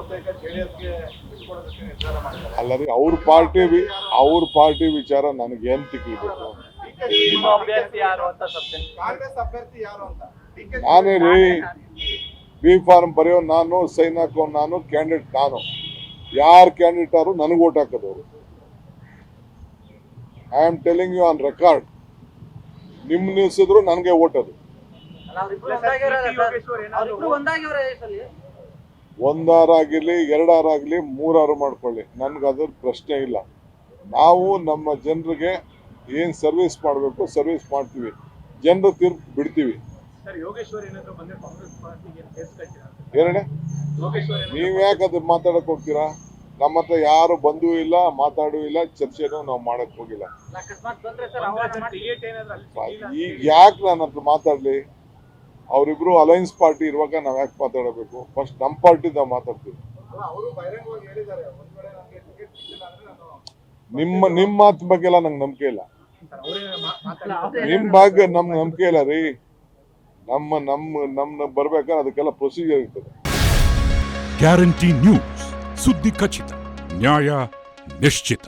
ಬಹುತೇಕ ಜೆಡಿಎಸ್ಗೆ ಬಿಟ್ಕೊಡೋದಕ್ಕೆ ನಿರ್ಧಾರ ಮಾಡಿದ್ದಾರೆ. ಅಲ್ಲದೆ ಅವ್ರ ಪಾರ್ಟಿ ವಿಚಾರ ನನಗೆ ಏನ್ ತಿಕ್ಕಿಬೇಕು. ನಿಮ್ಮ ಅಭ್ಯರ್ಥಿ ಯಾರು ಅಂತ ಸಬ್ಜೆಕ್ಟ್ ಕಾಂಗ್ರೆಸ್ ಅಭ್ಯರ್ಥಿ ಯಾರು ಅಂತ ನಾನೇ ರೀ ಬಿ ಫಾರ್ಮ್ ಬರೆಯೋ ನಾನು, ಸೈನ್ ಹಾಕೋ ನಾನು, ಕ್ಯಾಂಡಿಡೇಟ್ ನಾನು. ಯಾರು ಕ್ಯಾಂಡಿಡೇಟ್ ಆದ್ರು ನನಗೆ ಓಟ್ ಹಾಕೋದವ್ರು. I am telling you on record. ನಿಮ್ ನಿಲ್ಸಿದ್ರು ನನಗೆ ಓಟ್ ಅದು. ಒಂದಾರಾಗಿರ್ಲಿ, ಎರಡಾರಾಗ್ಲಿ, ಮೂರಾರು ಮಾಡ್ಕೊಳ್ಳಿ, ನನ್ಗೆ ಅದ್ರ ಪ್ರಶ್ನೆ ಇಲ್ಲ. ನಾವು ನಮ್ಮ ಜನರಿಗೆ ಏನ್ ಸರ್ವಿಸ್ ಮಾಡಬೇಕು ಸರ್ವಿಸ್ ಮಾಡ್ತೀವಿ, ಜನರು ತೀರ್ಪು ಬಿಡ್ತೀವಿ. ಏನಣ್ಣ ನೀವ್ ಯಾಕೆ ಅದು ಮಾತಾಡಕ್ ಹೋಗ್ತೀರಾ? ನಮ್ಮ ಹತ್ರ ಯಾರು ಬಂದೂ ಇಲ್ಲ, ಮಾತಾಡೂ ಇಲ್ಲ, ಚರ್ಚೆನೂ ನಾವು ಮಾಡಕ್ ಹೋಗಿಲ್ಲ. ಈಗ ಯಾಕೆ ನನ್ನ ಹತ್ರ ಮಾತಾಡ್ಲಿ? ಅವರಿಬ್ರು ಅಲಯನ್ಸ್ ಪಾರ್ಟಿ ಇರುವಾಗ ನಾವ್ ಯಾಕೆ ಮಾತಾಡಬೇಕು? ಫಸ್ಟ್ ನಮ್ಮ ಪಾರ್ಟಿ ನಾವು ಮಾತಾಡ್ತೀವಿ. ಅವರು ಬಹಿರಂಗವಾಗಿ ಹೇಳಿದ್ದಾರೆ, ಒಂದ್ ವೇಳೆ ನನಗೆ ಟಿಕೆಟ್ ಸಿಕ್ಕಿಲ್ಲ ಅಂದ್ರೆ ನಾನು ನಿಮ್ಮ ಮಾತು ಬಗ್ಗೆ ಎಲ್ಲ ನಂಗೆ ನಂಬಿಕೆ ಇಲ್ಲ. ನಿಮ್ ಬಗ್ಗೆ ನಮ್ಗೆ ನಂಬಿಕೆ ಇಲ್ಲ ರೀ. ನಮ್ಮ ಬರ್ಬೇಕಾದ್ರೆ ಅದಕ್ಕೆಲ್ಲ ಪ್ರೊಸೀಜರ್ ಇರ್ತದೆ. ಗ್ಯಾರಂಟಿ ನ್ಯೂಸ್, ಸುದ್ದಿ ಖಚಿತ, ನ್ಯಾಯ ನಿಶ್ಚಿತ.